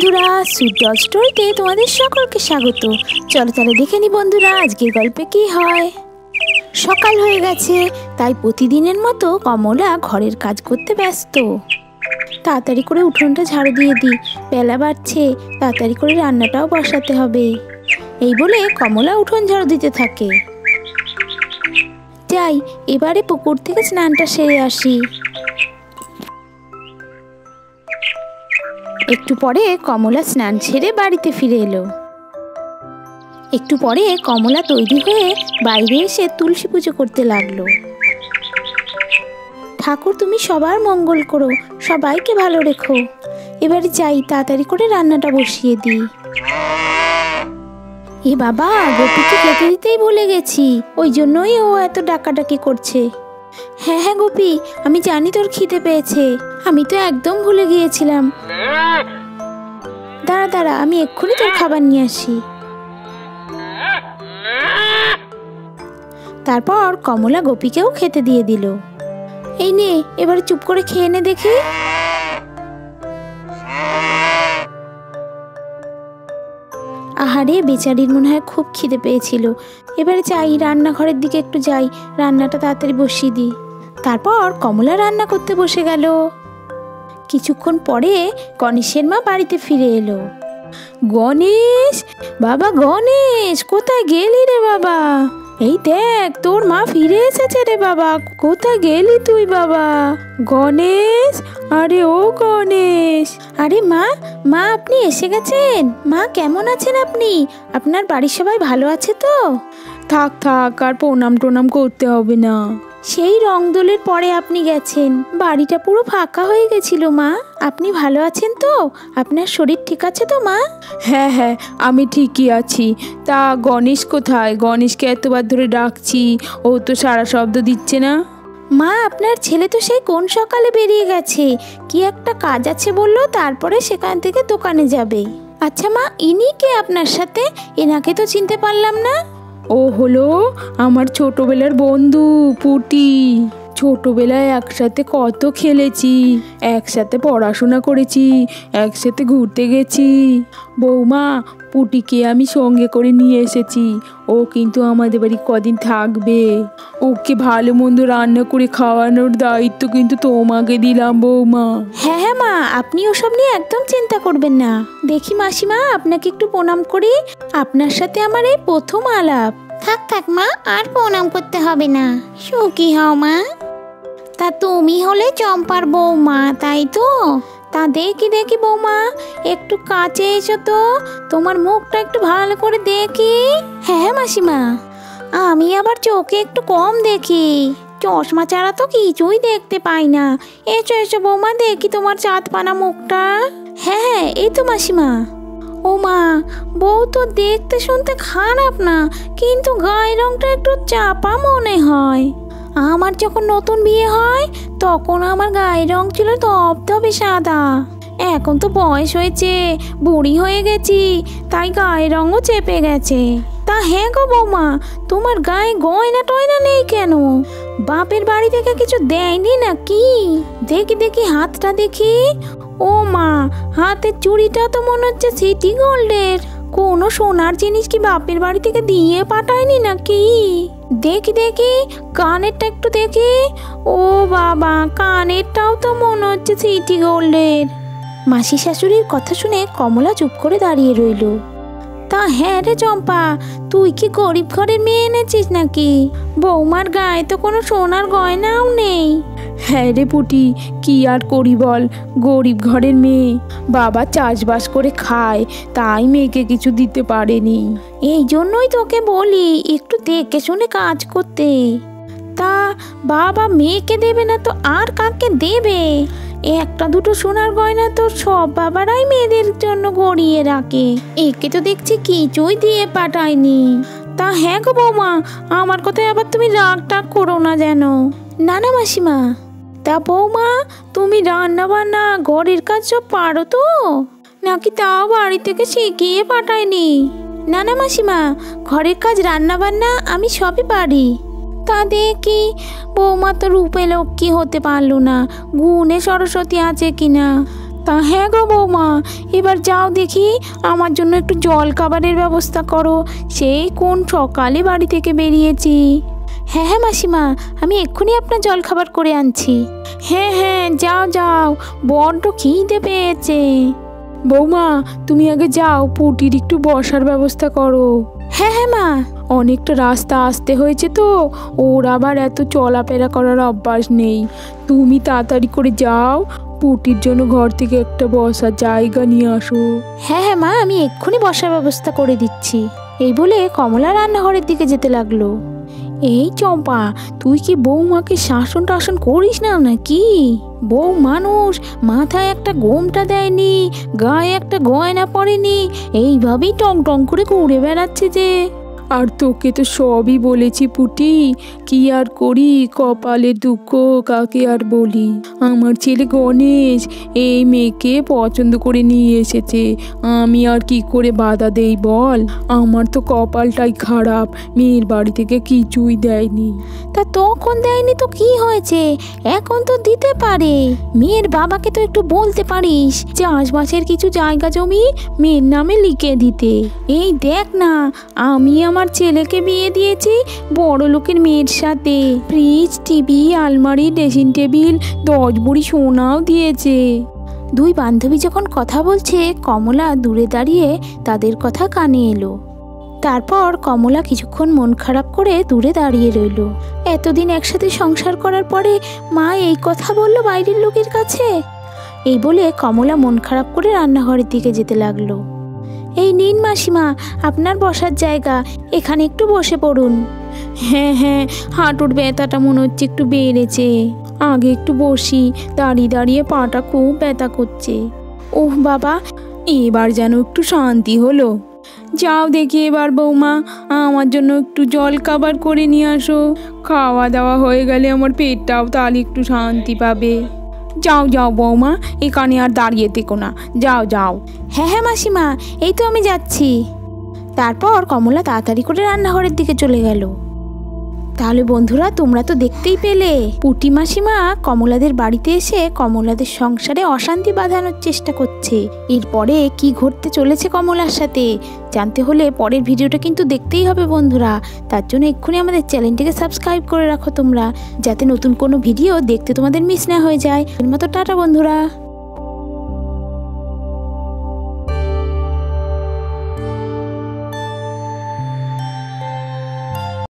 বন্ধুরা, sweet doll স্টোরিতে তোমাদের সকলকে স্বাগত। চলো তাহলে দেখে নি বন্ধুরা আজকের গল্পে কি হয়। সকাল হয়ে গেছে, তাই প্রতিদিনের মতো কমলা ঘরের কাজ করতে ব্যস্ত। তাড়াতাড়ি করে উঠোনটা ঝাড়ু দিয়ে দিই, বেলা বাড়ছে, তাড়াতাড়ি করে রান্নাটাও বসাতে হবে। এই বলে কমলা উঠোন ঝাড়ু দিতে থাকে। যাই এবারে পুকুর থেকে স্নানটা সেরে আসি। একটু পরে কমলা স্নান সেরে বাড়িতে ফিরে এলো। একটু পরে কমলা তৈরি হয়ে বাইরে এসে তুলসী পুজো করতে লাগলো। ঠাকুর তুমি সবার মঙ্গল করো, সবাইকে ভালো রেখো। এবারে যাই তাড়াতাড়ি করে রান্নাটা বসিয়ে দিই। এ বাবা, গোপীকে খেতে দিতেই ভুলে গেছি, ওই জন্যই ও এত ডাকাডাকি করছে। হ্যাঁ হ্যাঁ গোপী, আমি জানি তোর খিদে পেয়েছে, আমি তো একদম ভুলে গিয়েছিলাম। দাঁড়া দাঁড়া, আমি এক্ষুনি তোর খাবার নিয়ে আসি। তারপর কমলা গোপীকেও খেতে দিয়ে দিল। এই নে, এবারে চুপ করে খেয়ে নে দেখি। আহারে, বেচারির মনে হয় খুব খিদে পেয়েছিল। এবারে যাই রান্নাঘরের দিকে একটু যাই, রান্নাটা তাড়াতাড়ি বসিয়ে দিই। তারপর কমলা রান্না করতে বসে গেল। কিছুক্ষণ পরে গণেশের মা বাড়িতে ফিরে এলো। গণেশ, বাবা গণেশ, কোথায় গেলি রে বাবা? এই দেখ তোর মা ফিরে এসেছে রে বাবা, কোথায় গেলি তুই বাবা? গণেশ, আরে ও গণেশ। আরে মা, মা আপনি এসে গেছেন? মা কেমন আছেন আপনি? আপনার বাড়ির সবাই ভালো আছে তো? থাক থাক, আর প্রণাম টোনাম করতে হবে না। সেই রংদোলের পরে আপনি গেছেন, বাড়িটা পুরো ফাঁকা হয়ে গেছিল মা। আপনি ভালো আছেন তো? আপনার শরীর ঠিক আছে তো মা? হ্যাঁ হ্যাঁ, আমি ঠিকই আছি। তা গণেশ কোথায়? গণেশকে এতবার ধরে ডাকছি, ও তো সারা শব্দ দিচ্ছে না। মা আপনার ছেলে তো সেই কোন সকালে বেরিয়ে গেছে, কি একটা কাজ আছে বললো, তারপরে সেখান থেকে দোকানে যাবে। আচ্ছা মা, ইনি কে আপনার সাথে? এনাকে তো চিনতে পারলাম না। ও হলো আমার ছোটবেলার বন্ধু পুটি। ছোটবেলায় একসাথে কত খেলেছি, একসাথে পড়াশোনা করেছি, একসাথে ঘুরতে গেছি। বৌমা, পুটিকে আমি সঙ্গে করে নিয়ে এসেছি। ও কিন্তু আমাদের বাড়ি কদিন থাকবে। ওকে ভালো মন্দ রান্না করে খাওয়ানোর দায়িত্ব কিন্তু তোমাকে দিলাম বৌমা। হ্যাঁ হ্যাঁ মা, আপনি ওসব নিয়ে একদম চিন্তা করবেন না। দেখি মাসিমা, আপনাকে একটু প্রণাম করি, আপনার সাথে আমার এই প্রথম আলাপ। থাক থাক মা, আর প্রণাম করতে হবে না। সুখী হও মা। তা তুমি হলে চম্পার বৌমা, তাই তো? তা দেখি দেখি বৌমা, একটু কাছে এসো তো, তোমার মুখটা একটু ভালো করে দেখি। হ্যাঁ হ্যাঁ মাসিমা, আমি আবার চোখে একটু কম দেখি, চশমা ছাড়া তো কিছুই দেখতে পাই না। এসো এসো বৌমা, দেখি তোমার চাঁদপানা মুখটা। হ্যাঁ হ্যাঁ, এই তো মাসিমা। ও মা, বউ তো দেখতে শুনতে খারাপ না, কিন্তু গায়ের রংটা একটু চাপা মনে হয়। আমার যখন নতুন বিয়ে হয় তখন আমার গায়ের রং ছিল ধবধবে সাদা। এখন তো বয়স হয়েছে, বুড়ি হয়ে গেছি, তাই গায়ের রঙও চেপে গেছে। তা হ্যাঁ গো বৌমা, তোমার গায়ে গয়না টয়না নেই কেন? বাপের বাড়ি থেকে কিছু দেয়নি নাকি? দেখি দেখি হাতটা দেখি। ও মা, হাতের চুড়িটা তো মনে হচ্ছে সিটি গোল্ডের। কোনো সোনার জিনিস কি বাপের বাড়ি থেকে দিয়ে পাঠায়নি নাকি? দেখি দেখি কানেরটা একটু দেখি। ও বাবা, কানেরটাও তো মনে হচ্ছে সিটি গোল্ডের। মাসি শাশুড়ির কথা শুনে কমলা চুপ করে দাঁড়িয়ে রইল। তা হ্যাঁ রে চম্পা, তুই কি গরিব ঘরের মেয়ে এনেছিস নাকি? বৌমার গায়ে তো কোনো সোনার গয়নাও নেই। হ্যাঁ রে পুটি, কি আর করি বল, গরিব ঘরের মেয়ে। বাবা চাষবাস করে খায়, তাই মেয়েকে কিছু দিতে পারেনি। এই জন্যই তোকে বলি একটু দেখে শুনে কাজ করতে। তা বাবা মেয়েকে দেবে না তো আর কাকে দেবে? একটা দুটো সোনার গয়না তো সব বাবারাই মেয়েদের জন্য গড়িয়ে রাখে, একে তো দেখছি কিছুই দিয়ে পাঠায়নি। তা হ্যাঁ গো বৌমা, আমার কথায় আবার তুমি রাগ টাগ করো না যেন। না না মাসিমা। তা বৌমা, তুমি রান্না বান্না ঘরের কাজ সব পারো তো, নাকি তাও বাড়ি থেকে শিখিয়ে পাঠায়নি? না না মাসিমা, ঘরের কাজ রান্না বান্না আমি সবই পারি। তা দেখি বৌমা তো রূপে লক্ষ্মী হতে পারলো না, গুণে সরস্বতী আছে কিনা। তা হ্যাঁ গো বৌমা, এবার যাও দেখি আমার জন্য একটু জল খাবারের ব্যবস্থা করো। সেই কোন সকালে বাড়ি থেকে বেরিয়েছি। হ্যাঁ হ্যাঁ মাসিমা, আমি এক্ষুনি আপনার জল খাবার করে আনছি। হ্যাঁ হ্যাঁ, যাও যাও, বড্ড খিদে পেয়েছে। বৌমা তুমি আগে যাও, পুটির একটু বসার ব্যবস্থা করো। হ্যাঁ হ্যাঁ মা। অনেকটা রাস্তা আসতে হয়েছে তো, ওর আবার এত চলাফেরা করার অভ্যাস নেই। তুমি তাড়াতাড়ি করে যাও, পুটির জন্য ঘর থেকে একটা বসার জায়গা নিয়ে আসো। হ্যাঁ হ্যাঁ মা, আমি এক্ষুনি বসার ব্যবস্থা করে দিচ্ছি। এই বলে কমলা রান্নাঘরের দিকে যেতে লাগলো। এই চম্পা, তুই কি বৌমাকে শাসন টাসন করিস না নাকি? বউ মানুষ, মাথায় একটা গোমটা দেয়নি, গায়ে একটা গয়না পরেনি, এইভাবেই টং টং করে ঘুরে বেড়াচ্ছে যে। আর তোকে তো সবই বলেছি পুটি, কি আর করি, কপালের দুঃখ কাকে আর বলি। আমার ছেলে গণেশ এই মেয়েকে পছন্দ করে নিয়ে এসেছে, আমি আর কি করে বাধা দেই বল? আমার তো কপালটাই খারাপ, মেয়ের বাড়ি থেকে কিছুই দেয়নি। তা তখন দেয়নি তো কি হয়েছে, এখন তো দিতে পারে। মেয়ের বাবাকে তো একটু বলতে পারিস চাষবাসের কিছু জায়গা জমি মেয়ের নামে লিখে দিতে। এই দেখ না, আমি আমার ছেলেকে বিয়ে দিয়েছি বড় লোকের মেয়ের সাথে। ফ্রিজ, টিভি, আলমারি, ড্রেসিং টেবিল, 10 ভরি সোনাও দিয়েছে। দুই বান্ধবী যখন কথা বলছে, কমলা দূরে দাঁড়িয়ে তাদের কথা কানে এলো। তারপর কমলা কিছুক্ষণ মন খারাপ করে দূরে দাঁড়িয়ে রইল। এতদিন একসাথে সংসার করার পরে মা এই কথা বলল বাইরের লোকের কাছে। এই বলে কমলা মন খারাপ করে রান্নাঘরের দিকে যেতে লাগলো। এই নিন মাসিমা, আপনার বসার জায়গা, এখানে একটু বসে পড়ুন। হ্যাঁ হ্যাঁ, হাঁটুর ব্যথাটা মনে হচ্ছে একটু বেড়েছে। আগে একটু বসি, দাঁড়িয়ে দাঁড়িয়ে পাটা খুব ব্যথা করছে। ওহ বাবা, এবার যেন একটু শান্তি হলো। যাও দেখি এবার বৌমা, আমার জন্য একটু জল খাবার করে নিয়ে আসো। খাওয়া দাওয়া হয়ে গেলে আমার পেটটাও তাহলে একটু শান্তি পাবে। যাও যাও বৌমা, এখানে আর দাঁড়িয়ে থেকো না, যাও যাও। হ্যাঁ হ্যাঁ মাসিমা, এই তো আমি যাচ্ছি। তারপর কমলা তাড়াতাড়ি করে রান্নাঘরের দিকে চলে গেল। তাহলে বন্ধুরা, তোমরা তো দেখতেই পেলে পুটি মাসিমা কমলাদের বাড়িতে এসে কমলাদের সংসারে অশান্তি বাঁধানোর চেষ্টা করছে। এরপরে কি ঘটতে চলেছে কমলার সাথে জানতে হলে পরের ভিডিওটা কিন্তু দেখতেই হবে বন্ধুরা। তার জন্য এক্ষুনি আমাদের চ্যানেলটিকে সাবস্ক্রাইব করে রাখো তোমরা, যাতে নতুন কোনো ভিডিও দেখতে তোমাদের মিস না হয়ে যায়। এর মতো টাটা বন্ধুরা।